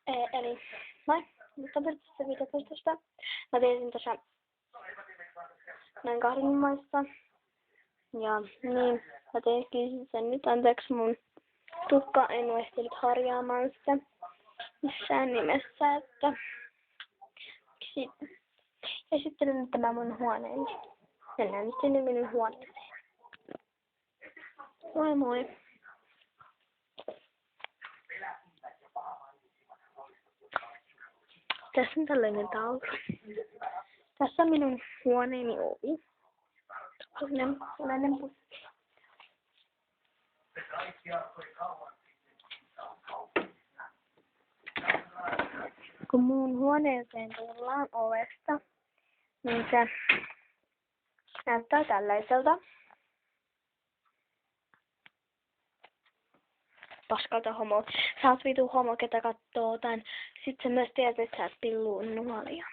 Eli moi, nyt on tässä 15. Mä tiesin tuossa noin 2 maissa. Ja niin, mä tein sen nyt anteeksi mun tukka, en ole ehtinyt harjaamaan sitä missään nimessä, että esittelen nyt tämän mun huoneeni. Mennään nyt sinne minun huoneeseen. Moi moi. Tässä on tällainen taulu. Tässä on minun huoneeni ovi. Sellainen pussi. Kun mun huoneeseen tullaan ovesta, niin se näyttää tällaiselta. Paskalta homo. Sä oot vitu homo, ketä kattoo tän. Sit sä myös tiedät, että sä et pilluu nuolia.